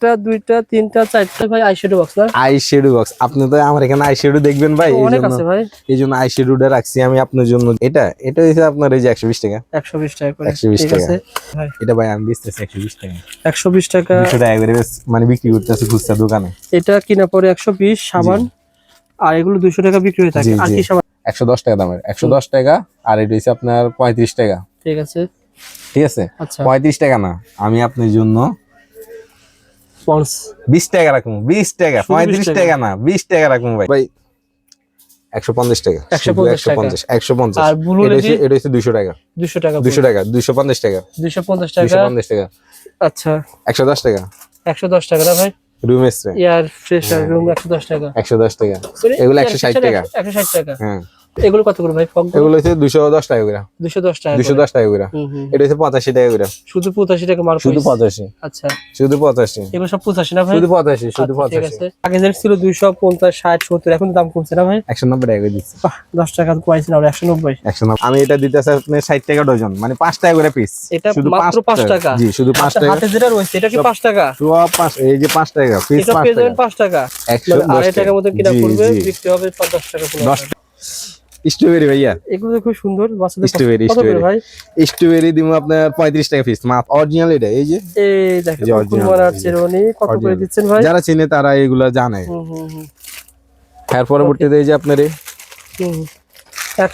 একটা দুইটা তিনটা চারটা ভাই আইশ্যাডো বক্স না? Eyeshadow box. আপনি তো আমার এখানে আইশ্যাডো দেখবেন ভাই, অনেক আছে ভাই। এই জন্য আইশ্যাডোটা রাখছি আমি আপনার জন্য। এটা হচ্ছে আপনার এই যে 120 টাকা। 120 টাকা করে। 120 ঠিক টাকা আছে ভাই। এটা ভাই আমি বেচতেছি 120 টাকা। 120 টাকা 200 টাকা করে মানে বিক্রি করতেছি খুচরা দোকানে। এটা কিনা পরে 120 সাবান, আর এগুলো 200 টাকা বিক্রি হয়ে থাকে। আর কি সাবান? 110 টাকা দামের, 110 টাকা। আর এটা হচ্ছে আপনার 35 টাকা। ঠিক আছে ঠিক আছে। আচ্ছা 35 টাকা না, আমি আপনার জন্য 20 টাকা রাখবো। 20 টাকা, 35 টাকা না, 20 টাকা রাখবো ভাই। ভাই 150 টাকা। 150। আর ব্লু লেডি এটা হচ্ছে 200 টাকা। 200 টাকা 200 টাকা, 250 টাকা। 250 টাকা 250 টাকা। আচ্ছা 110 টাকা। 110 টাকা না ভাই? Room spray air freshener room 110 টাকা। 110 টাকা। এগুলো 160 টাকা। 160 টাকা। হ্যাঁ এগুলো কত করে ভাই? এগুলো হচ্ছে 210 টাকা করে। 210 টাকা 210 টাকা করে। এটা হচ্ছে 85 টাকা করে। শুধু 85 টাকা মার্ক। শুধু 85। আচ্ছা শুধু 85। এগুলো সব 85 না ভাই? শুধু 85, শুধু আচ্ছা, ঠিক 85। আছে। আগে যেটা ছিল 250 60 70, এখন দাম কমছে না ভাই? 190 টাকা করে দিচ্ছি। বাহ 10 টাকা কমাইছেন আর 190। 190। আমি এটা দিতেছি আপনি 60 টাকা ডজন, মানে 5 টাকা করে পিস। এটা মাত্র 5 টাকা। জি শুধু 5 টাকা। হাতে যেটা রয়েছে এটা কি 5 টাকা? সব 5, এই যে 5 টাকা পিস। এটা 5 পেয়ে টাকা। যাবেন 5 টাকা। 110 টাকার মতো কিনা জি, পড়বে, জি। বিক্রি হবে 10 টাকা করে। 10 স্ট্রবেরি ভাইয়া। এগুলো খুব সুন্দর বাচ্চাদের। স্ট্রবেরি, কত করে ভাই? স্ট্রবেরি দিমু আপনার 35 টাকা পিস। মাত্র অরিজিনাল এটা। এই যে এই দেখেন যে original, কুকুরমারার চেরোনি কত করে দিচ্ছেন ভাই? যারা চিনে তারা এগুলা জানে। এর পরবর্তীতে এই যে আপনার এই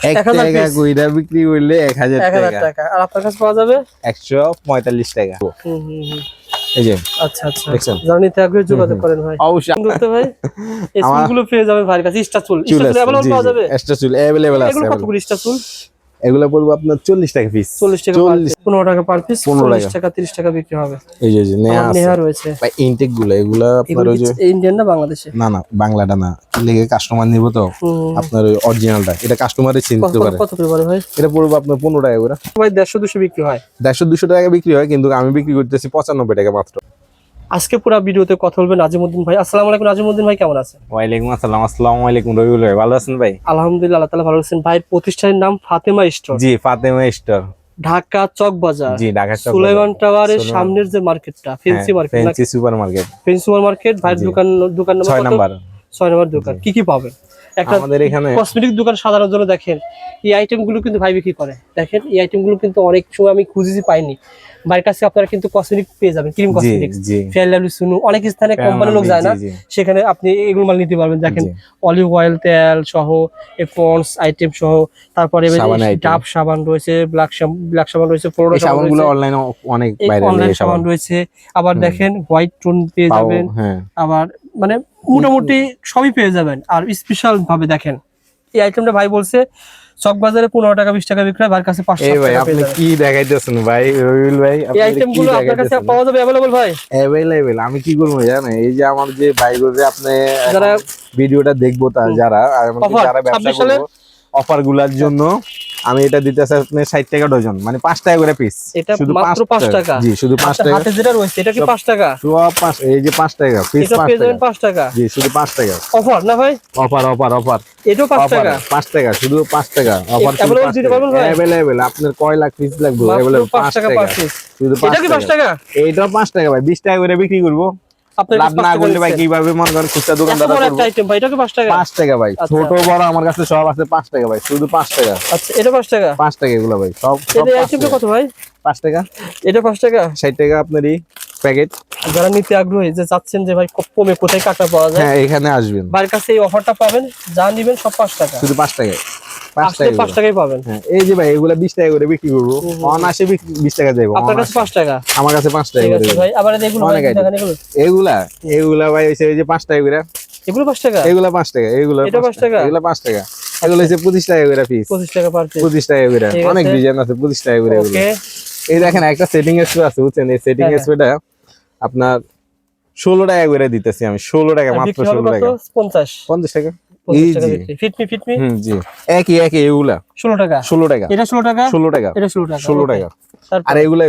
1 টাকা কইরা বিক্রি করলে 1000 টাকা। আর আপনার কাছে পাওয়া যাবে 145 টাকা। এই যে আচ্ছা আচ্ছা দেখছেন? যারা নিতে আগ্রহী যোগাযোগ করেন ভাই। অবশ্যই সুন্দর তো ভাই। এই চুলগুলো পেয়ে যাবেন ভাইয়ের কাছে। স্টার চুল अवेलेबल পাওয়া যাবে? এক্সট্রা চুল अवेलेबल আছে। এগুলো কত করে স্টার চুল? এগুলো পড়বে আপনার 40 টাকা পিস। 40 টাকা পার পিস। 15 টাকা পার পিস। 15 টাকা 30 টাকা বিক্রি হবে। এই যে নেয়া আছে। নেহা রয়েছে ভাই ইনটেক গুলো এগুলা আপনার ওই যে ইন্ডিয়ান না বাংলাদেশে? না না বাংলাটা না, লেগে কাস্টমার নিব তো আপনার ওই অরিজিনালটা। এটা কাস্টমারে চিনতে পারে। কত করে ভাই? এটা পড়বে আপনার 15 টাকা করে। ভাই 150 200 বিক্রি হয়। 150 200 টাকা বিক্রি হয়, কিন্তু আমি বিক্রি করতেছি 95 টাকা মাত্র। আজকে পুরো ভিডিওতে কথা বলবেন নাজিমউদ্দিন ভাই। আসসালামু আলাইকুম নাজিমউদ্দিন ভাই, কেমন আছেন? ওয়ালাইকুম আসসালাম। আসসালামু আলাইকুম রবিউল ভাই, ভালো আছেন ভাই? আলহামদুলিল্লাহ, আল্লাহ তাআলা ভালো আছেন। ভাইয়ের প্রতিষ্ঠানের নাম ফাতেমা স্টোর। জি ফাতেমা স্টোর, ঢাকা চক বাজার। জি ঢাকা চক সুলাইমান টাওয়ারের সামনের যে মার্কেটটা, fancy market, fancy super market. Fancy super market. ভাইয়ের দোকান নম্বর 6 নাম্বার। 6 নম্বর দোকান। কি কি পাবেন? একটা আমাদের এখানে কসমেটিক দোকান সাধারণ জন্য দেখেন এই আইটেমগুলো কিন্তু ভাই বিক্রি করে। দেখেন এই আইটেমগুলো কিন্তু অনেক সময় আমি খুঁজেছি পাইনি। ভাইয়ের কাছে আপনারা কিন্তু কসমেটিক পেয়ে যাবেন। ক্রিম কসমেটিক্স, ফেয়ার লাভলি, সুনু, অনেক স্থানে কোম্পানি লোক যায় না, সেখানে আপনি এগুলো মাল নিতে পারবেন। দেখেন অলিভ অয়েল তেল সহ, পন্ডস আইটেম সহ, তারপরে ডাব সাবান রয়েছে, ব্ল্যাক সাবান রয়েছে, ফ্লোরা সাবান রয়েছে, অনলাইনে অনেক অনলাইন সাবান রয়েছে। আবার দেখেন হোয়াইট টোন পেয়ে যাবেন। আবার মানে মোটামুটি সবই পেয়ে যাবেন। আর স্পেশাল ভাবে দেখেন এই আইটেমটা ভাই বলছে চক বাজারে 15 টাকা 20 টাকা বিক্রি হয়, ভাইয়ের কাছে 500 টাকা। ভাই আপনি কি দেখাইতেছেন ভাই রবিউল ভাই? এই আইটেমগুলো আপনার কাছে পাওয়া যাবে अवेलेबल ভাই? अवेलेबल। আমি কি করব জানেন, এই যে আমার যে ভাইগুলো আপনি যারা ভিডিওটা দেখবো তা যারা যারা ব্যবসা করব অফার গুলার জন্য আমি এটা দিতেছি আপনি 60 টাকা ডজন, মানে 5 টাকা করে পিস। এটা মাত্র 5 টাকা। জি শুধু 5 টাকা। হাতে যেটা রয়েছে এটা কি 5 টাকা? সব 5, এই যে 5 টাকা পিস। এটা পেয়ে যাবেন 5 টাকা। জি শুধু 5 টাকা। অফার না ভাই? অফার। এটাও 5 টাকা। 5 টাকা, শুধু 5 টাকা অফার। अवेलेबल দিতে পারবেন ভাই? अवेलेबल। আপনার কয় লাখ পিস লাগবে? अवेलेबल 5 টাকা পার পিস। শুধু 5 এটা কি 5 টাকা? এইটা 5 টাকা ভাই, 20 টাকা করে বিক্রি করব। আপনার লাভ না করলে ভাই কিভাবে মন করেন খুচরা দোকানদার করব? একটা আইটেম ভাই, এটা কি 5 টাকা? 5 টাকা ভাই, ছোট বড় আমার কাছে সব আছে 5 টাকা ভাই, শুধু 5 টাকা। আচ্ছা এটা 5 টাকা। 5 টাকা এগুলো ভাই সব। এই আইটেমটা কত ভাই? 5 টাকা। এটা 5 টাকা। 60 টাকা আপনারই প্যাকেট। যারা নিতে আগ্রহী যে চাচ্ছেন যে ভাই কমে কোথায় কাটা পাওয়া যায়, হ্যাঁ এখানে আসবেন, ভাইয়ের কাছে এই অফারটা পাবেন। যা নিবেন সব 5 টাকা, শুধু 5 টাকা। 5 টাকাই পাবেন। হ্যাঁ এই যে ভাই এগুলা 20 টাকা করে বিক্রি করব। অনাসে 20 টাকা যাইবো। আপনার কাছে 5 টাকা, আমার কাছে 5 টাকা করে ভাই। আবার এগুলো দেখেন, এগুলা ভাই হইছে এই যে 5 টাকা করে। এগুলো 5 টাকা। এগুলা 5 টাকা। এগুলা এটা 5 টাকা। এগুলা 5 টাকা। এগুলো হইছে 25 টাকা করে পিস। 25 টাকা পার পিস। 25 টাকা করে। অনেক ডিজাইন আছে 25 টাকা করে এগুলো। ওকে এই দেখেন একটা সেটিং স্প্রে আছে বুঝছেন, এই সেটিং স্প্রেটা আপনার 16 টাকা করে দিতেছি আমি। 16 টাকা মাত্র। 16 টাকা। 50 টাকা। ইজি ফিটমি জি একই এগুলা 16 টাকা। 16 টাকা। এটা 16 টাকা। 16 টাকা। এটা 16 টাকা। 16 টাকা। আর এগুলা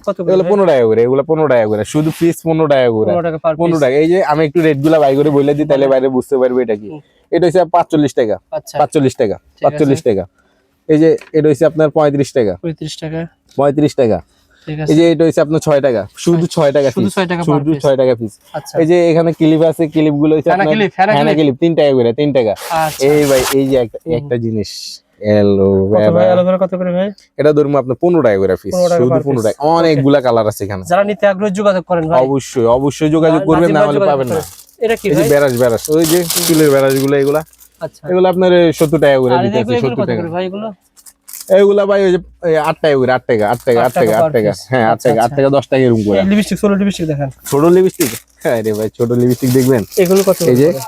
কত করে? এগুলা 15 টাকা করে। এগুলা 15 টাকা করে, শুধু পিস 15 টাকা করে। 15 টাকা পার পিস। 15 টাকা। এই যে আমি একটু রেট গুলা বাই করে বলে দিই, তাহলে বাইরে বুঝতে পারবে এটা কি। এটা হচ্ছে 45 টাকা। আচ্ছা 45 টাকা। 45 টাকা। এই যে এটা হচ্ছে আপনার 35 টাকা। 35 টাকা। 35 টাকা। ঠিক এই আছে যে এটা হচ্ছে আপনার 6 টাকা, শুধু 6 টাকা শুধু পিস, 6 টাকা শুধু 6 টাকা পিস। আচ্ছা এই যে এখানে ক্লিপ আছে, ক্লিপ গুলো হচ্ছে ফেনা আপনার ক্লিপ, ফেনা ক্লিপ 3 টাকা করে, 3 টাকা। আচ্ছা এই ভাই এই যে একটা জিনিস কত ভাই অ্যালোভেরা, অ্যালোভেরা কত করে ভাই? এটা ধরুন আপনার 15 টাকা করে পিস, 15 টাকা শুধু per 15 piece। টাকা। অনেকগুলা কালার আছে এখানে, যারা নিতে আগ্রহী যোগাযোগ করেন ভাই, অবশ্যই অবশ্যই যোগাযোগ করবেন, না নাজিম ভাই হলে যোগাযোগ পাবেন না। করেন। এটা কি এই যে ভাই? বেরাস বেরাস, ওই যে চুলের বেরাস গুলো, এগুলা আচ্ছা এগুলো আপনার 70 টাকা করে আর দিতে আছে, এগুলো 70 কত টাকা। করে ভাই এগুলো? এইগুলা ভাই ওই যে 8 টাকা করে, 8 টাকা 8 টাকা 8 টাকা 8 per টাকা, piece। হ্যাঁ 8 আচ্ছা, টাকা 8 আচ্ছা। টাকা 10 টাকা এরকম করে। এই লিপস্টিক, সোলো লিপস্টিক দেখেন, ছোট লিপস্টিক, হ্যাঁ রে ভাই ছোট লিপস্টিক দেখবেন, এগুলো কত এই যে করে?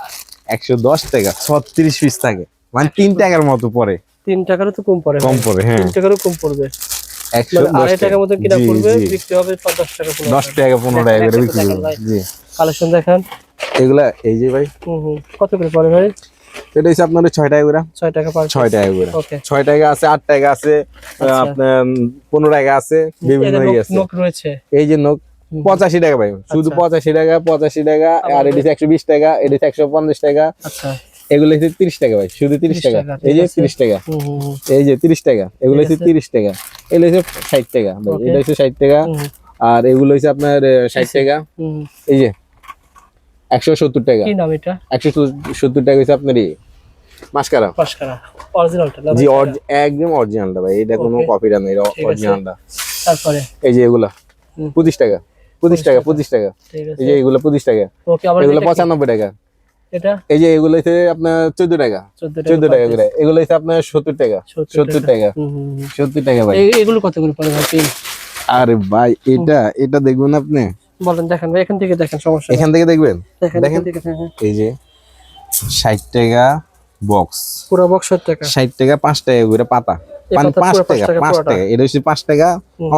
110 টাকা, 36 পিস থাকে, মানে 3 টাকার মতো পড়ে, 3 টাকারও তো কম পড়ে কম ভাই। পড়ে, হ্যাঁ 3 টাকারও কম পড়বে, মানে 110 2.5 টাকার মতো কিনা জি, পড়বে, জি। বিক্রি হবে 10 টাকা 10 টাকা 15 টাকা করে বিক্রি দেখেন করবে, ভাই। জি। কালেকশন দেখেন। এগুলা এই যে ভাই, কত করে পড়ে ভাই? এটা হচ্ছে আপনার 6 টাকা করে, 6 টাকা পার 6 টাকা করে, ওকে 6 টাকা আছে, 8 টাকা আছে, আচ্ছা। আপনার 15 টাকা আছে, বিভিন্ন এদের ই আছে। নোক রয়েছে, এই যে নোক 85 টাকা ভাই, শুধু আচ্ছা। 85 টাকা, 85 টাকা, আর এটা 120 টাকা, এটা 150 টাকা, আচ্ছা এগুলো হচ্ছে 30 টাকা ভাই, শুধু 30 টাকা, টাকা, এই যে ঠিক আছে। 30 টাকা, হুম হুম হুম, এই যে 30 টাকা, এগুলো ঠিক হচ্ছে আছে। 30 টাকা, এগুলো হচ্ছে 60 টাকা ভাই, Okay. এটা হচ্ছে 60 টাকা, হুম, আর এগুলো হচ্ছে আপনার 60 টাকা, হুম। এই যে 170 টাকা, কি নাম এটা? 170 টাকা হচ্ছে আপনার মাস্কারা, পাশকারা অরিজিনালটা না জি ভাই? একদম অরিজিনালটা ভাই, এটা কোনো Okay. কপিটা নেই, ঠিক আছে। অরিজিনালটা। তারপরে এই যে এগুলা হুম। 25 টাকা, 25 টাকা 25 টাকা, ঠিক আছে এই যে এগুলা 25 টাকা, ওকে আবার এগুলো এটা কি? 95 টাকা, এটা এই যে এগুলো হচ্ছে আপনার 14 টাকা, 14 টাকা করে, এগুলো হচ্ছে আপনার 70 টাকা, 70 টাকা, হুম হুম হুম। 70 টাকা ভাই। এগুলো কত করে পড়ে ভাই পেন? আরে ভাই এটা দেখবেন আপনি, বলেন দেখেন ভাই, এখান থেকে দেখেন, সমস্যা নেই। এখান থেকে দেখবেন, দেখেন দেখেন এখান থেকে, হ্যাঁ, হ্যাঁ। এই যে 60 টাকা বক্স, পুরো বক্স 60 টাকা, 60 টাকা 5 টাকা করে পাতা, এই মানে পাতা 5 পুরো 5 টাকা টাকা 5 পুরোটা। টাকা, এটা হচ্ছে 5 টাকা,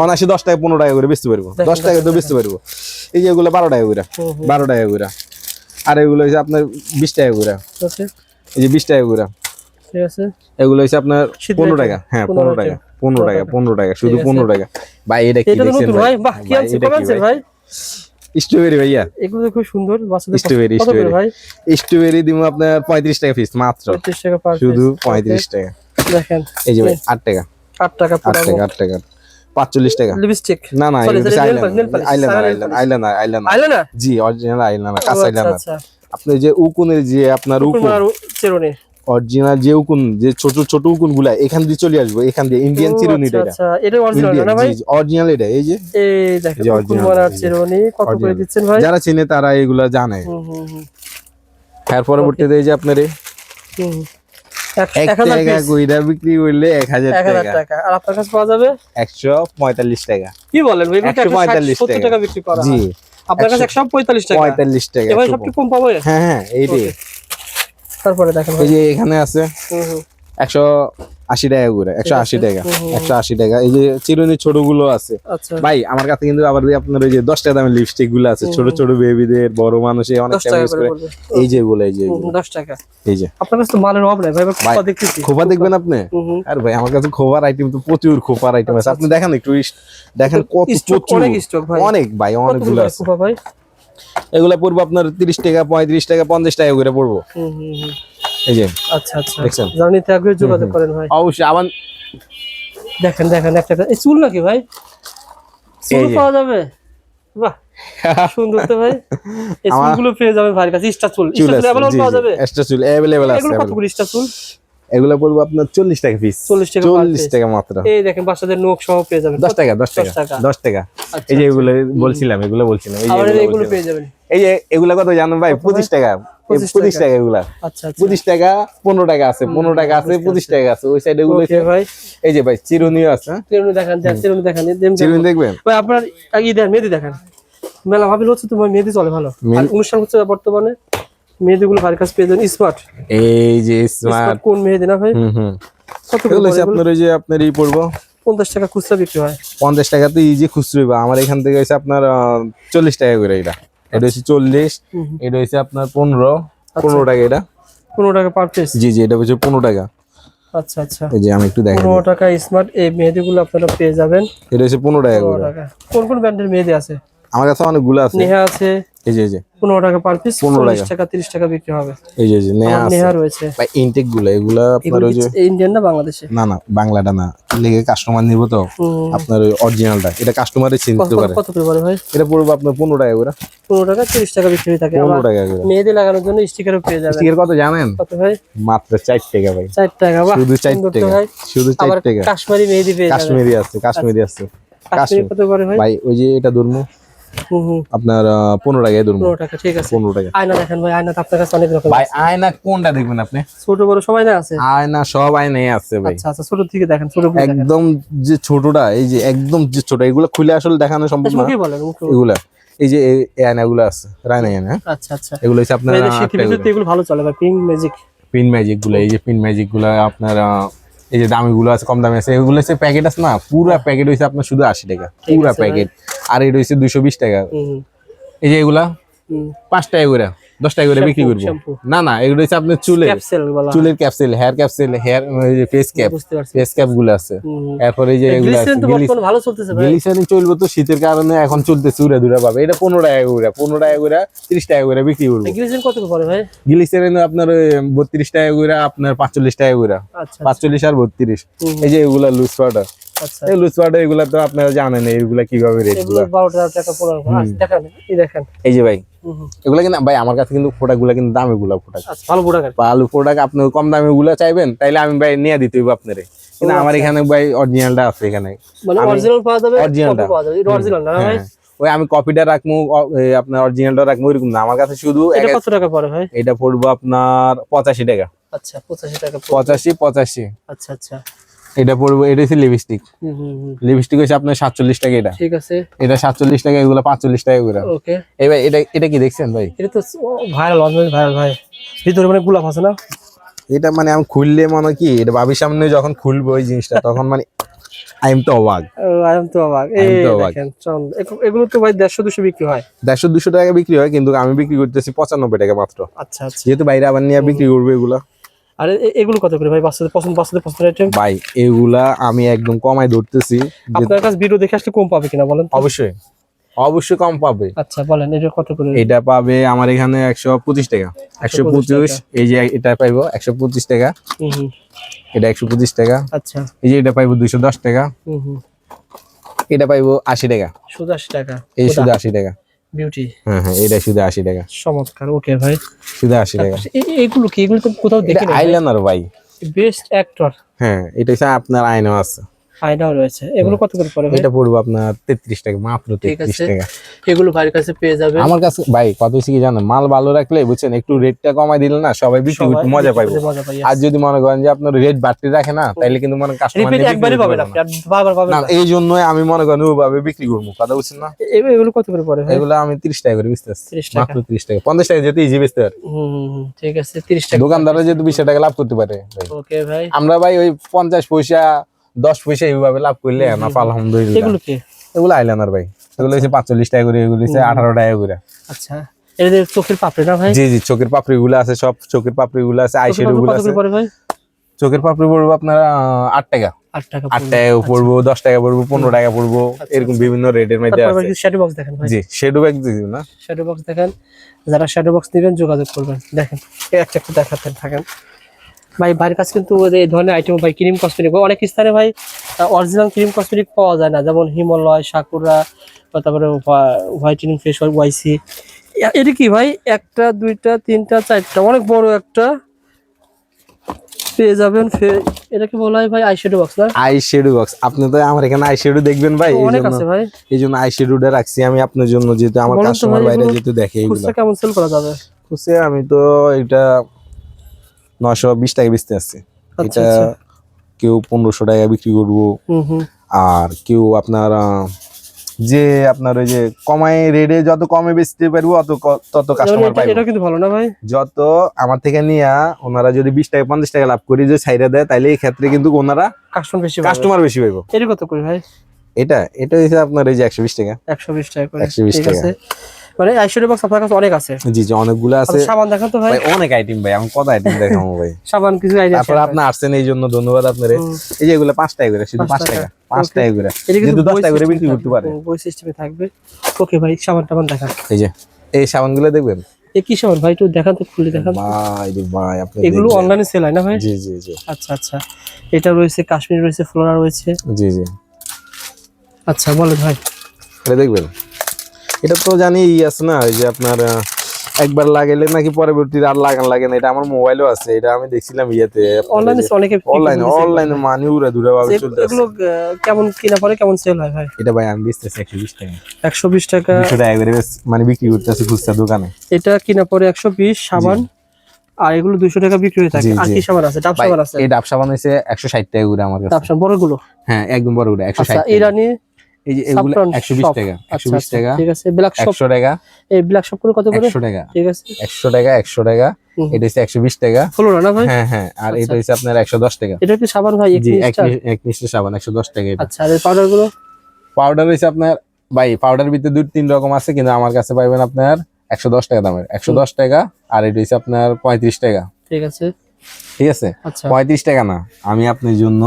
অনায়াসে 10 টাকা 15 টাকা করে বেচতে পারবো, দেখেন, 10 টাকা তো দেখেন, বেচতে পারবো। এই যে এগুলো 12 টাকা করে, হুম, হুম। 12 টাকা করে, আর এগুলো হচ্ছে আপনার 20 টাকা করে, ওকে এই যে 20 টাকা করে, ঠিক আছে এগুলো হচ্ছে আপনার শীত 15 item, টাকা, হ্যাঁ 15 15 টাকা 15 টাকা 15 টাকা, শুধু ঠিক আছে। 15 টাকা ভাই। এটা কি এটা তো দেখছেন নতুন ভাই, বাহ কি ভাই, আনছে, এটা কবে কি আনছেন ভাই? ভাই? স্ট্রবেরি ভাইয়া, এগুলো তো খুব সুন্দর, বাচ্চাদের স্ট্রবেরি, কত করে স্ট্রবেরি ভাই? স্ট্রবেরি দিব আপনার 35 টাকা পিস মাত্র, 35 টাকা পার শুধু 35 টাকা। দেখেন এই যে ভাই 8 টাকা 8 টাকা 8 পুরো টাকা 8 টাকা 45 টাকা, লিপস্টিক, না না Sorry, এটা sorry, nail eyeliner polish, eyeliner eyeliner. Eyeliner, জি অরিজিনাল আইলাইনার, কাঁচা আচ্ছা আইলাইনার। আচ্ছা, আপনি যে উকুনের যে আপনার উকুন, কুকুর আর চেরুনি, অরিজিনাল যে উকুন, যে ছোট ছোট উকুন গুলা এখান দিয়ে চলে আসবে, এখান দিয়ে ইন্ডিয়ান চিরুনিটা, এটা আচ্ছা এটা অরিজিনাল ইন্ডিয়ান, না ভাই? জি অরিজিনাল এটা, এই যে এই দেখেন যে কুকুর original, আর এই যে চেরুনি কত করে original। দিচ্ছেন ভাই? যারা চিনে তারা এগুলা জানে। হুম হুম হুম এর পরবর্তীতে এই যে আপনার এই হুম। 1 1000 টাকা piece, কইরা বিক্রি করলে 1000 1000 টাকা, টাকা, আর আপনার কাছে পাওয়া যাবে 145 টাকা, কি বলেন ভাই? এটা 145 70 টাকা বিক্রি করা জি হয়, আপনার কাছে 145 টাকা, 45 টাকা, এবার সবচেয়ে কম পাবো। হ্যাঁ হ্যাঁ এইটাই। তারপরে দেখেন এই ভাই, যে এখানে আছে হুম হুম 180 টাকা করে, 180 টাকা, 180 টাকা। এই যে চিরুনি ছোট গুলো আছে আচ্ছা ভাই, আমার কাছে কিন্তু আবার আপনার ওই যে 10 টাকা দামের লিপস্টিক গুলো আছে, ছোট ছোট বেবিদের, বড় মানুষে অনেক 10 টাকা টাকা ইউজ করে করে। পড়বে। এই যে এগুলো, এই যে এগুলো, 10 টাকা। এই যে আপনার কাছে তো মালের অভাব নাই ভাই, এবার ভাই, খোপা দেখতেছি। খোপা দেখবেন আপনি? হুম হুম। আর ভাই আমার কাছে খোপার আইটেম তো প্রচুর, খোপার আইটেম আছে, আপনি দেখেন একটু দেখেন কত Stock, প্রচুর, অনেক stock ভাই। অনেক ভাই, অনেকগুলো কতগুলো আছে। খোপা ভাই? এগুলা পড়বো আপনার 30 টাকা 35 টাকা 50 টাকা করে পড়বো। হুম হুম হুম। এই যে আচ্ছা আচ্ছা, দেখছেন? যারা নিতে আগ্রহী যোগাযোগ করেন ভাই। অবশ্যই আবার দেখেন দেখেন একটা এই চুল নাকি ভাই? চুল এই যে। পাওয়া যাবে? বাহ সুন্দর তো ভাই, এই চুলগুলো পেয়ে যাবেন ভাইয়ের কাছে, স্টার চুল, চুল স্টার আছে, চুল অ্যাভেলেবল জি পাওয়া জি যাবে? এক্সট্রা চুল अवेलेबल আছে। এগুলো কত করে স্টার চুল? এগুলো পড়বো আপনার 40 টাকা পিস, 40 টাকা per 40 piece। টাকা মাত্র, এই দেখেন বাচ্চাদের নখ সহ পেয়ে যাবেন 10 টাকা 10 টাকা 10 টাকা। 10 টাকা। আচ্ছা, এই যে এগুলো বলছিলাম, এগুলো বলছিলাম, এই যে আবার এগুলো এগুলো বলছিলাম। পেয়ে যাবেন। এই যে এগুলা কত জানেন ভাই? কত ভাই? 25 টাকা, 25 টাকা এগুলা, আচ্ছা আচ্ছা 25 টাকা 15 টাকা আছে, 15 টাকা আছে, 25 টাকা আছে, ওই সাইডে এগুলো ওকে ভাই। এই যে ভাই চিরুনিও আছে, হ্যাঁ? চিরুনি দেখান, চিরুনি দেখান, চিরুনি দেখবেন ভাই আপনার আগে দেন, মেহেদি দেখান। মেলা ভাবিল হচ্ছে তোমার মেহেদি চলে ভালো, আর অনুষ্ঠান হচ্ছে বর্তমানে মেহেদিগুলো ভাইয়ের কাছে পেয়ে যাবেন। স্মার্ট, এই যে স্মার্ট, স্মার্ট কোন মেহেদি না ভাই? কত করে এগুলো পড়ে হচ্ছে এগুলো? আপনার ওই যে আপনার এই পড়বো 50 টাকা খুচরা বিক্রি হয়। 50 টাকা তো ইজি খুচরো হইবো। আমার এখান থেকে হচ্ছে আপনার 40 টাকা করে, এটা হচ্ছে 40, হুম। এটা হচ্ছে আপনার 15 টাকা, এটা 15 টাকা পার পিস। জি জি এটা হচ্ছে 15 টাকা। আচ্ছা আচ্ছা, এই যে আমি একটু দেখাই, 15 টাকা স্মার্ট এই মেহেদিগুলো আপনারা পেয়ে যাবেন। এটা হচ্ছে 15 টাকা 15 করে। টাকা। কোন কোন ব্র্যান্ডের মেহেদি আছে? আমার কাছে অনেকগুলো আছে, নেহা আছে, এই যে 15 টাকা পার পিস, 15 40 টাকা 30 টাকা বিক্রি হবে। এই যে নেহা আছে, নেহা রয়েছে ভাই ইনটেক গুলো এগুলা আপনার ওই যে ইন্ডিয়ান না বাংলাদেশে? না বাংলাটা না, লেগে কাস্টমার নিব তো আপনার ওই অরিজিনালটা, এটা কাস্টমারে চিনতে পারে। কত করে পড়ে ভাই? এটা পড়বে আপনার 15 টাকা করে। 15 টাকা 30 টাকা বিক্রি থাকে। 15 টাকা করে। মেহেদি লাগানোর জন্য স্টিকারও পেয়ে যাবেন। স্টিকার কত জানেন? কত ভাই? মাত্র 4 টাকা ভাই। 4 টাকা, বাহ, শুধু 4 টাকা, শুধু 4 টাকা। কাশ্মীরি মেহেদি পেয়ে যাবেন। কাশ্মীরি আছে, কাশ্মীরি আছে। কাশ্মীরি কত করে ভাই? ভাই ওই যে এটা ধরমু আপনার 15 টাকায় ধরমু। 15 টাকা, ঠিক আছে। 15 টাকা। আয়না দেখেন ভাই, আয়না তো আপনার কাছে অনেক রকম। ভাই আয়না কোনটা দেখবেন আপনি? ছোট বড় সবাই না আছে? আয়না সব আয়নাই আছে ভাই। আচ্ছা ছোট থেকে দেখেন, ছোট একদম যে ছোটটা, এই যে একদম যে ছোট, এগুলো খুলে আসলে দেখানো সম্ভব না। কি বলেন এগুলা এই যে আয়নাগুলো আছে, রায়না আয়না। আচ্ছা এগুলো হচ্ছে আপনার এগুলো ভালো চলে ভাই, পিঙ্ক ম্যাজিক, পিন ম্যাজিক গুলো। এই যে পিন ম্যাজিক গুলো আপনার এই যে দামি গুলো আছে, কম দামি আছে, এগুলো হচ্ছে প্যাকেট আছে না, পুরা প্যাকেট হইছে আপনার শুধু 80 টাকা পুরা প্যাকেট। আর এটা হইছে 220 টাকা। এই যে এগুলা 5 টাকা করে 10 টাকা করে বিক্রি করবো। না এগুলো হচ্ছে আপনার চুলের capsule, hair capsule, hair face cap গুলো আছে। এরপর এই যে এগুলো আছে ভালো চলতেছে ভাই। গ্লিসারিন চলবে তো শীতের কারণে এখন চলতেছে উড়া দুরা পাবে। এটা 15 টাকা করে, 15 টাকা করে 30 টাকা করে বিক্রি করবো। গ্লিসারিন কত করে ভাই? গ্লিসারিন আপনার 32 টাকা করে, আপনার 45 টাকা করে। 45 আর 32। এই যে এগুলা লুজ পাউডার, এই লুজ পাউডার এগুলা তো আপনারা জানেন এগুলা কিভাবে রেট গুলো। 12 টাকা 15 দেখেন, এই দেখেন এই যে ভাই এগুলা কিন্তু ভাই আমার কাছে কিন্তু প্রোডাক্ট গুলা কিন্তু দামি গুলা প্রোডাক্ট, ভালো প্রোডাক্ট। ভালো প্রোডাক্ট। আপনি কম দামি গুলা চাইবেন তাইলে আমি ভাই নিয়ে দিতে হইব আপনারে, কিন্তু আমার এখানে ভাই অরিজিনালটা আছে এখানে। মানে অরিজিনাল পাওয়া যাবে, কপি পাওয়া যাবে। অরিজিনাল না ভাই, ওই আমি কপিটা রাখমু, আপনার অরিজিনালটা রাখমু এরকম না। আমার কাছে শুধু এটা কত টাকা পড়ে ভাই? এটা পড়বে আপনার 85 টাকা। আচ্ছা 85 টাকা, 85। আচ্ছা এটা পড়বে, এটা হচ্ছে লিপস্টিক। লিপস্টিক হচ্ছে আপনার 47 টাকা। এটা ঠিক আছে, এটা 47 টাকা, এগুলো 45 টাকা করে। ওকে। এই ভাই এটা কি দেখছেন ভাই? এটা তো ভাইরাল, অনলাইন ভাইরাল ভাই। ভিতরে মানে গোলাপ আছে না? এটা মানে আমি খুললে মনে কি, এটা ভাবির সামনে যখন খুলবো ওই জিনিসটা তখন মানে আই এম তো অবাক। এই দেখেন এগুলো তো ভাই 150-200 বিক্রি হয়। 150-200 টাকা বিক্রি হয়, কিন্তু আমি বিক্রি করতেছি 95 টাকা মাত্র। আচ্ছা যেহেতু বাইরে আবার নিয়ে বিক্রি করবো এগুলা। আর এগুলো কত করে ভাই? বাচ্চাদের পছন্দের আইটেম ভাই এগুলা আমি একদম কমায় ধরতেছি। আপনার কাছে ভিডিও দেখে আসলে কম পাবে কিনা বলেন? অবশ্যই কম পাবে। আচ্ছা বলেন, এটা কত করে? এটা পাবে আমার এখানে 125 টাকা। 125। এই যে এটা পাইবো 125 টাকা। এটা 125 টাকা। আচ্ছা এই যে এটা পাইবো 210 টাকা। এটা পাইবো 80 টাকা। শুধু 80 টাকা? এই শুধু 80 টাকা বিউটি। হ্যাঁ এটা শুধু 80 টাকা। চমৎকার, ওকে ভাই, শুধু 80 টাকা। এগুলো কি? এগুলো তো কোথাও দেখি না। আইলাইনার ভাই, বেস্ট অ্যাক্টর। হ্যাঁ এটা হচ্ছে আপনার আয়নাও আছে। আয়নাও রয়েছে। এগুলো কত করে পড়ে ভাই? এটা পড়বে আপনার 33 টাকা, মাত্র 33 টাকা। এগুলো ভাইয়ের কাছে পেয়ে যাবে। আমার কাছে ভাই কত হচ্ছে কি জানেন, মাল ভালো রাখলে বুঝছেন একটু রেটটা কমাই দিলে না সবাই বিক্রি করতে মজা পাইবো। আর যদি মনে করেন যে আপনার রেট বাড়তি রাখে না, তাইলে কিন্তু মনে কাস্টমার একবারই পাবেন আপনি, বারবার পাবেন না। এই জন্যই আমি মনে করেন ওইভাবে বিক্রি করবো, কথা বুঝছেন না? এগুলো কত করে পড়ে ভাই? এগুলো আমি 30 টাকা করে বেচতেছি, 30 টাকা, মাত্র 30 টাকা। 50 টাকা যেতে ইজি বেচতে পারে। ঠিক আছে 30 টাকা। দোকানদাররা যেহেতু 20 টাকা লাভ করতে পারে ভাই। ওকে ভাই, আমরা ভাই ওই 50 পয়সা 10 পয়সা এইভাবে লাভ করলে না, আলহামদুলিল্লাহ। এগুলো কি? এগুলো আইলাইনার ভাই, এগুলো হচ্ছে 45 টাকা করে, এগুলো হচ্ছে 18 টাকা করে। আচ্ছা এটা যে চোখের পাপড়ি না ভাই? জি চোখের পাপড়ি গুলো আছে, সব চোখের পাপড়ি গুলো আছে, আইশ্যাডো গুলো আছে। ভাই চোখের পাপড়ি পড়বো আপনার 8 টাকা। 8 টাকা পড়বো, 10 টাকা পড়বো, 15 টাকা পড়বো, এরকম বিভিন্ন রেটের মধ্যে আছে। শ্যাডো বক্স দেখেন ভাই। জি শ্যাডো বক্স দিবেন না? শ্যাডো বক্স দেখেন, যারা শ্যাডো বক্স নেবেন যোগাযোগ করবেন। দেখেন একটা দেখাতেন থাকেন ভাই। বাড়ির কাছে কিন্তু এই ধরনের আইটেম ভাই, ক্রিম কসমেটিক অনেক স্থানে ভাই অরিজিনাল ক্রিম কসমেটিক পাওয়া যায় না, যেমন হিমালয়, সাকুরা, তারপরে হোয়াইটেনিং ফেস ওয়াশ, ওয়াইসি। এটা কি ভাই? 1টা 2টা 3টা 4টা, অনেক বড় একটা পেয়ে যাবেন। এটা কি বলা হয় ভাই? আইশ্যাডো বক্স না? Eyeshadow box. আপনি তো আমার এখানে আইশ্যাডো দেখবেন ভাই, এই জন্য আইশ্যাডোটা রাখছি আমি আপনার জন্য, যেহেতু আমার কাস্টমার বাইরে যেহেতু দেখে। এগুলো কেমন সেল করা যাবে? খুচরা আমি তো এটা 920 টাকা বেচতে আসছি। এটা কেউ 1500 টাকা বিক্রি করবো, আর কেউ আপনার যে আপনার ওই যে কমায় রেটে যত কমে বেচতে পারবো তত কাস্টমার পাইবো। এটা কিন্তু ভালো না ভাই? যত আমার থেকে নিয়া ওনারা যদি 20 টাকা 50 টাকা লাভ করি যে ছাইরা দেয়, তাইলে এই ক্ষেত্রে কিন্তু ওনারা কাস্টমার বেশি পাইবো। এটা কত করে ভাই? এটা হচ্ছে আপনার এই যে 120 টাকা। 120 টাকা করে। 120 টাকা। মানে আইশ্যাডো বক্স আপনার কাছে অনেক আছে? জি অনেকগুলো আছে। সাবান দেখান তো ভাই। অনেক আইটেম ভাই, আমি কত আইটেম দেখাবো ভাই। সাবান কিছু আইডিয়া আছে? তারপর আপনি আসছেন এই জন্য ধন্যবাদ আপনারে। এই যে এগুলো 5 টাকা করে, শুধু 5 টাকা 5 টাকা করে, কিন্তু 10 টাকা করে বিক্রি করতে পারে। বই সিস্টেমে থাকবে। ওকে ভাই, সাবান টাবান দেখান। এই যে এই সাবানগুলো দেখবেন এ কি সাবান ভাই, একটু দেখান তো, খুলে দেখান। ভাই রে ভাই, আপনি এগুলো দেখবেন। অনলাইনে সেল হয় না ভাই? জি জি জি আচ্ছা আচ্ছা, এটা রয়েছে, কাশ্মীর রয়েছে, ফ্লোরা রয়েছে। জি জি, আচ্ছা বলেন ভাই। এটা দেখবেন। এটা তো জানি আছে না, ওই যে আপনার একবার লাগাইলে নাকি পরবর্তীতে আর লাগান লাগে না। এটা আমার মোবাইলও আছে, এটা আমি দেখছিলাম ইয়েতে, অনলাইনে অনেকে অনলাইনে মানে উড়া দুরা ভাবে চলতেছে। এগুলো কেমন কিনা পরে কেমন সেল হয় ভাই? এটা ভাই আমি বেচতেছি 120 টাকা। 120 টাকা? 200 টাকা করে মানে বিক্রি করতেছি খুচরা দোকানে। এটা কিনা পরে 120 সাবান, আর এগুলো 200 টাকা বিক্রি হয়ে থাকে। জি, আর জি। কি সাবান আছে? ডাব ভাই, সাবান আছে? এই ডাব সাবান হইছে 160 টাকা করে আমার কাছে। ডাব সাবান বড়গুলো? হ্যাঁ একদম বড় গুলো 160 আচ্ছা, টাকা। ইরানি এই যে এগুলো saffron 120 shop। টাকা। আচ্ছা, 120 টাকা। ঠিক আছে। Black shop? 100 টাকা। এই ব্ল্যাক শপ গুলো কত করে? 100 টাকা। ঠিক আছে। 100 টাকা, 100 টাকা। হুম। এটা হচ্ছে 120 টাকা। ফ্লোরা না ভাই? হ্যাঁ হ্যাঁ, আর এটা হচ্ছে আপনার 110 টাকা। এটা কি সাবান ভাই? জি, এক লিটার? এক মিষ্টি সাবান 110 টাকা এটা। আচ্ছা, আর এই পাউডার গুলো? পাউডার হচ্ছে আপনার ভাই, পাউডার ভিতরে 2-3 রকম আছে, কিন্তু আমার কাছে পাইবেন আপনার 110 টাকা দামের। 110 টাকা। আর এটা হচ্ছে আপনার 35 টাকা। ঠিক আছে। ঠিক আছে, আচ্ছা, 35 টাকা না, আমি আপনার জন্য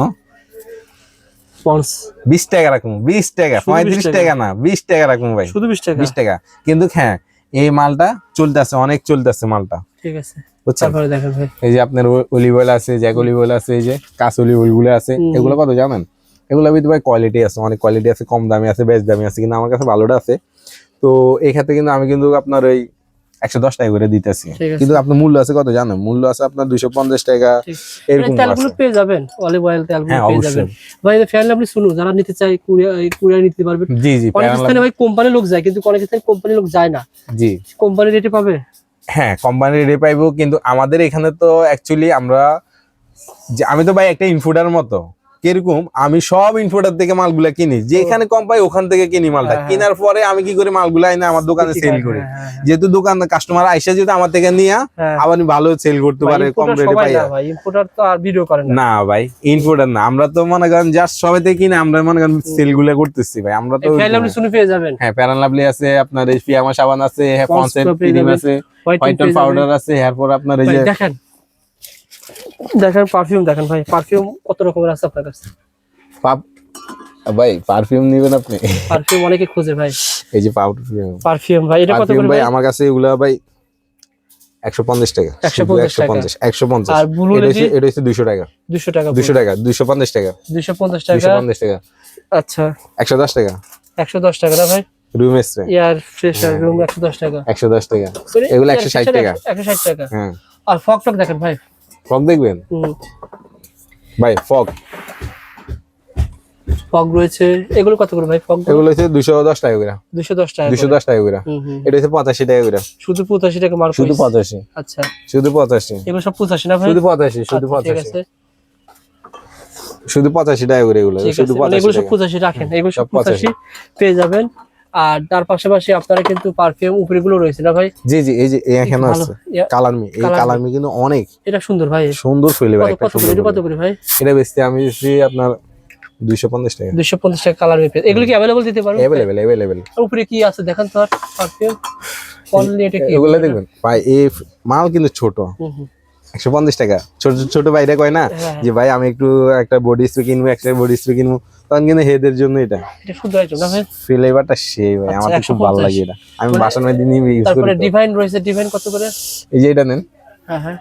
পন্স 20 টাকা রাখবো। 20 টাকা, শুধু 20 35 টাকা না, 20 টাকা রাখবো ভাই। শুধু 20 টাকা? 20 টাকা। কিন্তু হ্যাঁ, এই মালটা চলতেছে, অনেক চলতেছে মালটা, ঠিক আছে। বুঝছেন? তারপরে দেখেন ভাই। এই যে আপনার অলিভ অয়েল আছে, জ্যাক অলিভ অয়েল আছে, এই যে কাঁচ অলিভ অয়েল গুলো আছে, হুম। এগুলো কত জানেন? এগুলো ভিতরে ভাই কোয়ালিটি আছে, অনেক কোয়ালিটি আছে, কম দামি আছে, বেশ দামি আছে, কিন্তু আমার কাছে ভালোটা আছে। তো এই ক্ষেত্রে কিন্তু আমি কিন্তু আপনার ওই 110 টাকা করে দিতেছি, ঠিক আছে। কিন্তু আপনার মূল্য আছে কত জানেন? মূল্য আছে আপনার 250 টাকা ঠিক। এরকম এই তেলগুলো আছে। পেয়ে যাবেন, অলিভ অয়েল তেলগুলো হ্যাঁ, পেয়ে অবশ্যই। যাবেন ভাই। ফেয়ার লাভলি শুনুন, যারা নিতে চায় কুরিয়ার নিতে পারবেন। জি জি, অনেক স্থানে ভাই কোম্পানির লোক যায়, কিন্তু অনেক স্থানে কোম্পানির লোক যায় না। জি কোম্পানি রেটে পাবে? হ্যাঁ, কোম্পানির রেট পাইবো, কিন্তু আমাদের এখানে তো অ্যাকচুয়ালি আমরা যে, আমি তো ভাই একটা ইনফুডার মতো, কিরকম আমি সব ইনফুডার থেকে মালগুলা কিনি, যেখানে কম পাই ওখান থেকে কিনি মালটা। হ্যাঁ, কেনার পরে আমি কি করি, মালগুলা এনে আমার দোকানে ঠিক সেল আছে, করি। হ্যাঁ, হ্যাঁ, যেহেতু দোকান কাস্টমার আইসা যদি আমার থেকে নিয়া হ্যাঁ। আবার ভালো সেল করতে ভাই, পারে, কম importer রেটে সবাই পাইয়া। না ভাই, ইম্পোর্টার তো আর ভিডিও করে না। না ভাই, ইনফুডার না, আমরা তো মনে করেন জাস্ট সবাই থেকে কিনে আমরা মনে করেন সেল গুলা করতেছি ভাই, আমরা তো। ফেয়ার লাভলি শুনে পেয়ে যাবেন। হ্যাঁ, ফেয়ার লাভলি আছে, আপনার এই ফিয়ামা সাবান আছে, হ্যাঁ Pond's পন্সের পেয়ে ক্রিম যাবেন, আছে, হোয়াইট হোয়াইট পাউডার আছে, এরপর আপনার এই ভাই যে দেখেন, দেখেন পারফিউম দেখেন ভাই, পারফিউম কত রকমের আছে আপনার কাছে। ভাই পারফিউম নিবেন আপনি? পারফিউম অনেকে খোঁজে ভাই। এই যে পারফিউম, পারফিউম ভাই, এটা কত করে ভাই ভাই? আমার কাছে এগুলা ভাই 150 টাকা। 150 টাকা। 150। আর ব্লু লেডি? এটা হচ্ছে 200 টাকা। 200 টাকা? 200 টাকা, 250 টাকা। 250 টাকা? 250 টাকা। আচ্ছা, 110 টাকা। 110 টাকা না ভাই? Room spray air freshener room 110 টাকা? 110 টাকা। Sorry, এগুলো air 160 freshener টাকা। 160 টাকা। হ্যাঁ, আর ফগ টক দেখেন ভাই। ফগ দেখবেন ভাই? ফগ রয়েছে, এগুলো কত করে ভাই? ফগ এগুলো হচ্ছে 210 টাকা করে। 210 টাকা? 210 টাকা করে। এটা হচ্ছে 85 টাকা করে। শুধু 85 টাকা মার্ক? শুধু 85। আচ্ছা, শুধু 85। এগুলো সব 85 না ভাই? শুধু 85, শুধু আচ্ছা, ঠিক 85। আছে, শুধু 85 টাকা করে এগুলো, ঠিক শুধু আছে। মানে এগুলো 85 সব টাকা। 85 রাখেন, এগুলো সব সব 85 85 পেয়ে যাবেন। আর তার পাশাপাশি আপনারা কিন্তু পারফিউম উপরে গুলো রয়েছে না ভাই? জি জি, এই যে এখানে ভালো। আছে কালারমি, এই কালারমি। কালারমি কিন্তু অনেক এটা সুন্দর ভাই। সুন্দর ফ্লেভার, একটা কত করে? সুন্দর এটা কত flavor। করে ভাই? এটা বেচতে আমি দিচ্ছি আপনার 250 টাকা। 250 টাকা কালার পেয়ে। এগুলো কি अवेलेबल দিতে পারবেন? अवेलेबल। আর উপরে কি আছে দেখান তো, আর পারফিউম অনলি এটা কি? এগুলো দেখবেন ভাই, এই মাল কিন্তু ছোট, হুম, হুম। 150 টাকা। ছোট ছোট ভাইরা কয় না হ্যাঁ। যে ভাই আমি একটু একটা বডি স্প্রে কিনবো, একটা বডি স্প্রে কিনবো, তখন কিন্তু হেদের জন্য এটা এটা সুন্দর আইটেম না ভাই? ফ্লেভারটা সেই ভাই, আচ্ছা, আমার তো খুব ভালো 150 লাগে এটা, আমি মানে- বাসার মধ্যে নিয়ে ইউজ করি তারপরে তো। ডিভাইন রয়েছে, ডিভাইন কত করে? এই যে এটা নেন, হ্যাঁ হ্যাঁ,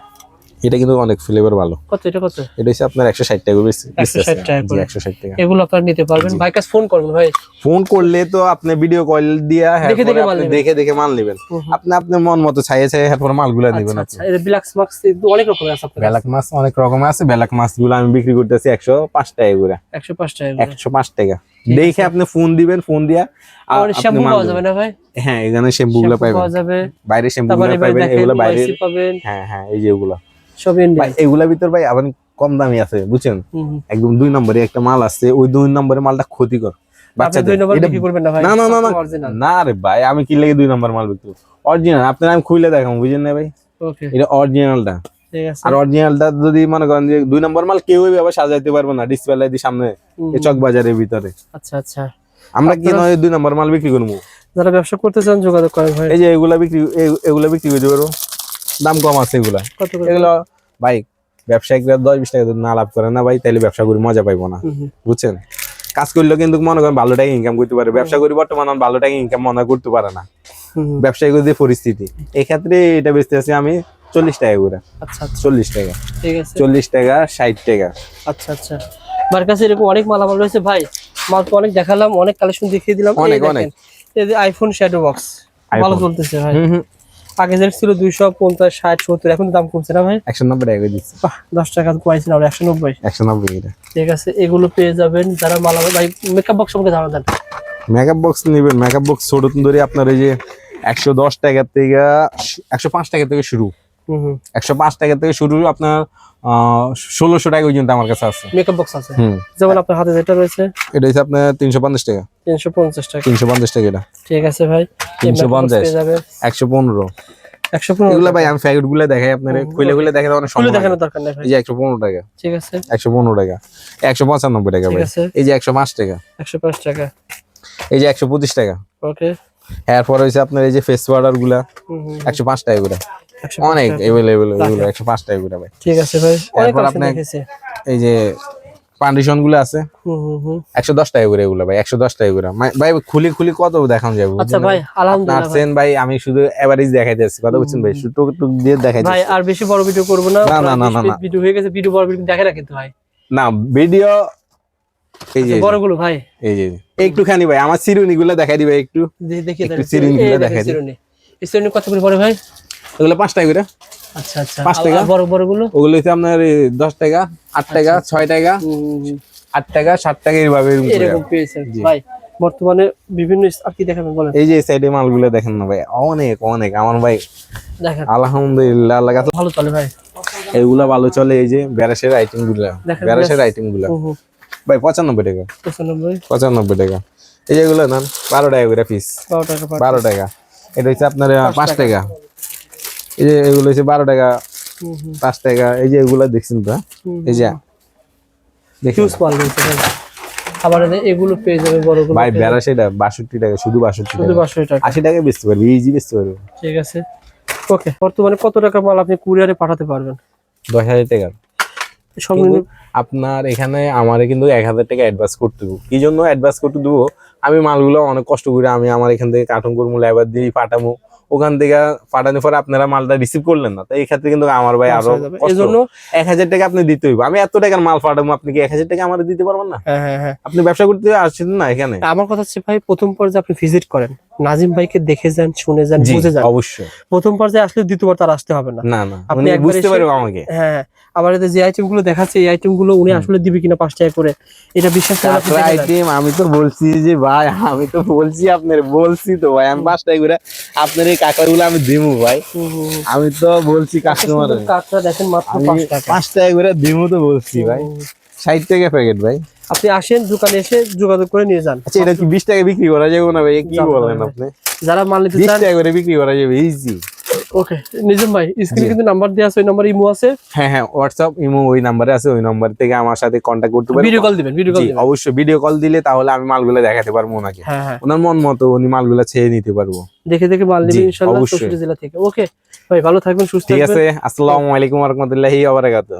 এটা কিন্তু অনেক ফ্লেভার ভালো। কত? এটা কত? এটা হচ্ছে আপনার 160 টাকা করে 160 টাকা করে। 160 টাকা। এগুলো আপনারা নিতে পারবেন। ভাই কাছে ফোন করবেন ভাই। ফোন করলে তো আপনি ভিডিও কল দিয়া দেখে দেখে মাল নেবেন। দেখে মাল নেবেন। আপনি আপনার মন মতো ছাইয়ে এরপর মালগুলা নেবেন। আচ্ছা, এটা বিলাক্স মাক্স অনেক রকমের আছে আপনার কাছে? ব্ল্যাক মাছ অনেক রকম আছে, ব্ল্যাক মাছ গুলো আমি বিক্রি করতেছি 105 টাকা করে। 105 টাকা করে। 105 টাকা। দেখে আপনি ফোন দিবেন, ফোন দিয়া আর আপনি শ্যাম্পু মাল পাওয়া দিবেন। যাবে না ভাই? হ্যাঁ, এখানে শ্যাম্পু গুলো শ্যাম্পু পাবেন, পাওয়া যাবে, বাইরে শ্যাম্পু তারপরে গুলো ভাই পাবেন, দেখেন এগুলো বাইরে। YC পাবেন, হ্যাঁ হ্যাঁ, এই যে এগুলো সব ভাই, ইন্ডিয়ান। এগুলা ভিতর ভাই আবার কম দামি আছে, বুঝছেন? একদম 2 নম্বরে একটা মাল আছে, ওই 2 নম্বরে মালটা ক্ষতিকর আপনি বাচ্চাদের। 2 নম্বর এটা- বিক্রি করবেন না ভাই? না না না না, অরিজিনাল। না রে ভাই, আমি কি লাগে 2 নম্বর মাল বিক্রি করব? অরিজিনাল আপনার আমি খুলে দেখাবো, বুঝেন না ভাই? ওকে, এটা অরিজিনালটা। ঠিক আছে। আর অরিজিনালটা যদি মনে করেন যে 2 নম্বর মাল কেউই আবার সাজাইতে পারবে না ডিসপ্লে দিয়ে সামনে এই চক বাজারের ভিতরে। আচ্ছা আচ্ছা, আমরা কি নয় 2 নম্বর মাল বিক্রি করবো? যারা ব্যবসা করতে চান যোগাযোগ করেন ভাই। এই যে এগুলা বিক্রি করতে পারবো, দাম কম আছে এগুলা। কত করে? এগুলো ভাই ব্যবসায়িকরা 10-20 টাকা যদি না লাভ করে না ভাই, তাহলে ব্যবসা করে মজা পাইবো না, বুঝছেন? কাজ করলেও কিন্তু মনে করেন ভালো টাকা ইনকাম করতে পারে, ব্যবসা করি বর্তমানে ভালো টাকা ইনকাম মনে করতে পারে না, হুম। ব্যবসায়িক যে পরিস্থিতি, এক্ষেত্রে এটা বেচতে আছি আমি 40 টাকা করে। আচ্ছা আচ্ছা 40 টাকা, ঠিক আছে 40 টাকা, 60 টাকা। আচ্ছা আচ্ছা আমার কাছে এরকম অনেক মালামাল রয়েছে ভাই, মাল তো অনেক দেখালাম, অনেক কালেকশন দেখিয়ে দিলাম। এই অনেক, দেখেন, অনেক। এই যে আইফোন শ্যাডো বক্স ভালো iPhone। চলতেছে ভাই। হুম হুম, আগে যেটা ছিল 250, 60, 70, এখন দাম কমছে না ভাই? 190 টাকা করে দিচ্ছি। বাহ, 10 টাকা কমাইছেন আর 190। 190 এটা। ঠিক আছে, এগুলো পেয়ে যাবেন। যারা মালামাল ভাই মেকআপ বক্স সম্পর্কে ধারণা দেন। মেকআপ বক্স নেবেন, মেকআপ বক্স ছোট ধরে আপনার এই যে 110 টাকা থেকে 105 টাকা থেকে শুরু। হুম হুম 105 টাকা থেকে শুরু আপনার 1600 টাকা পর্যন্ত আমার কাছে আছে। মেকআপ বক্স আছে, হুম, যেমন আপনার হাতে যেটা রয়েছে এটা হচ্ছে আপনার 350 টাকা। 350 টাকা। 350 টাকা এটা। ঠিক আছে ভাই, 350, পেয়ে যাবেন 115। 115 এগুলা ভাই আমি প্যাকেট গুলো দেখাই আপনারে, খুলে খুলে দেখাতে অনেক খুলে সময় লাগে। দেখানোর দরকার নেই ভাই। এই যে 115 টাকা, ঠিক আছে 115 টাকা, 195 টাকা ঠিক ভাই। আছে। এই যে 105 টাকা, 105 টাকা। এই যে 125 টাকা। ওকে। এরপর হইছে আপনার এই যে ফেস পাউডার গুলা হুম হুম 105 টাকা করে। 105 অনেক টাকা। अवेलेबल এগুলো 105 টাকা করে ভাই। ঠিক আছে ভাই, অনেক এরপর কালেকশন আপনার দেখেছে। এই যে ফাউন্ডেশন গুলো আছে হুম হুম হুম 110 টাকা করে এগুলো ভাই, 110 টাকা করে। ভাই খুলি খুলি কত দেখান যাবে? আচ্ছা ভাই, আপনার আলহামদুলিল্লাহ ভাই। সেন ভাই, আমি শুধু এভারেজ দেখাইতেছি, কথা বুঝছেন ভাই, শুধু টুক দিয়ে ভাই দেখাইতেছি। আর বেশি বড় ভিডিও করব না, না, না, না, না, না। ভিডিও হয়ে গেছে, ভিডিও বড় ভিডিও দেখে না কিন্তু ভাই। না ভিডিও এই যে আচ্ছা, বড়গুলো ভাই এই যে একটুখানি ভাই আমার চিরুনি গুলো দেখাই দিবে একটু। দেখিয়ে একটু দেন। চিরুনিগুলো এই দেখেন দেখাই দিন। চিরুনি। এই চিরুনি কত করে পড়ে ভাই? এগুলো 5 টাকা করে। আচ্ছা আচ্ছা 5 টাকা। আর বড় বড়গুলো? ওগুলো হচ্ছে আপনার 10 টাকা, 8 টাকা, 6 টাকা, 8 টাকা, 7 টাকা এইভাবে এরকম করে। এরকম পেয়েছেন জি। ভাই। বর্তমানে বিভিন্ন আর কি দেখাবেন বলেন? এই যে সাইডে মালগুলো দেখেন না ভাই, অনেক অনেক আমার ভাই দেখেন আলহামদুলিল্লাহ আল্লাহ কাছে ভালো চলে ভাই। এগুলা ভালো চলে। এই যে ব্যারাসের আইটেম গুলা, দেখেন ব্যারাসের আইটেম গুলা হুম হুম ভাই 95 টাকা, 95 95 টাকা। এই যে এগুলো না 12 টাকা করে পিস, 12 টাকা 12 টাকা। এটা হচ্ছে আপনার 5 টাকা। এই যে এগুলো হচ্ছে 12 টাকা, হুম হুম 5 টাকা। এই যে এগুলা দেখছেন তো, এই যে দেখুন হিউজ মাল রয়েছে ভাই। আবার এগুলো পেয়ে যাবে বড়গুলো ভাই, পেয়ে যাবে ব্যারাস এটা 62 টাকা, শুধু 62 শুধু টাকা। 500 টাকা। 80 টাকা বেচতে পারবি, ইজি বেচতে পারবি। ঠিক আছে ওকে। বর্তমানে কত টাকা মাল আপনি কুরিয়ারে পাঠাতে পারবেন? 10,000 টাকা। সর্বনিম্ন আপনার এখানে আমারে কিন্তু 1000 টাকা অ্যাডভান্স করতে দেবো। কি জন্য অ্যাডভান্স করতে দেবো? আমি মালগুলো অনেক কষ্ট করে আমি আমার এখান থেকে কার্টন করবো, লেবার দিয়ে পাঠাবো, ওখান থেকে পাঠানোর পরে আপনারা মালটা রিসিভ করলেন না, তো এই ক্ষেত্রে কিন্তু আমার ভাই আরো এই জন্য 1000 টাকা আপনি দিতে হইব। আমি এত টাকার মাল পাঠাবো, আপনি কি 1000 টাকা আমার দিতে পারবেন না? হ্যাঁ হ্যাঁ হ্যাঁ আপনি ব্যবসা করতে আসছেন না এখানে। আমার কথা হচ্ছে ভাই, প্রথম পর্যায়ে আপনি ভিজিট করেন, নাজিম ভাইকে দেখে যান, শুনে যান, জি, বুঝে যান। অবশ্যই। প্রথম পর্যায়ে আসলে দ্বিতীয়বার তার আসতে হবে না। না না, আপনি উনি একবার বুঝতে এসে- পারবে আমাকে। হ্যাঁ, আবার এতে যে আইটেম গুলো দেখাচ্ছে, এই আইটেম গুলো উনি আসলে দিবে কিনা 5 টাকা করে, এটা বিশ্বাস করেন আপনি তারপরে দেখে যান। আইটেম আমি তো বলছি যে ভাই, আমি তো বলছি আপনার, বলছি তো ভাই আমি 5 টাকা করে আপনার এই কাঁকড়াগুলো আমি দিমু ভাই। হুম, হুম, হুম। আমি তো বলছি এত কাস্টমার, সুন্দর কাঁকড়া দেখেন মাত্র আমি 5 টাকা। 5 টাকা করে দিমু তো বলছি ভাই। হুম, 60 টাকা প্যাকেট ভাই। আপনি আসেন দোকানে এসে যোগাযোগ করে নিয়ে যান। আচ্ছা, এটা কি 20 টাকা বিক্রি করা যাবে না ভাই? কি যাবে, বলেন যাবে। আপনি? যারা মাল নিতে 20 চান, টাকা করে বিক্রি করা যাবে ইজি। ওকে নিজম ভাই স্ক্রিনে জি। কিন্তু নাম্বার দেওয়া আছে, ওই নাম্বার ইমো আছে, হ্যাঁ হ্যাঁ, হোয়াটসঅ্যাপ ইমো ওই নাম্বারে আছে, ওই নাম্বার থেকে আমার সাথে কন্ট্যাক্ট করতে পারেন। ভিডিও কল দিবেন, ভিডিও কল জি, দিবেন। অবশ্যই ভিডিও কল দিলে তাহলে আমি মালগুলো দেখাতে পারবো ওনাকে, হ্যাঁ হ্যাঁ, ওনার মন মতো উনি মালগুলো ছেড়ে নিতে পারবো। দেখে দেখে মাল জি, নেবেন ইনশাআল্লাহ অবশ্যই। 64 জেলা থেকে। ওকে ভাই, ভালো থাকবেন, সুস্থ ঠিক থাকবেন। আছে, আসসালামু আলাইকুম ওয়া রাহমাতুল্লাহি ওয়া বারাকাতুহু।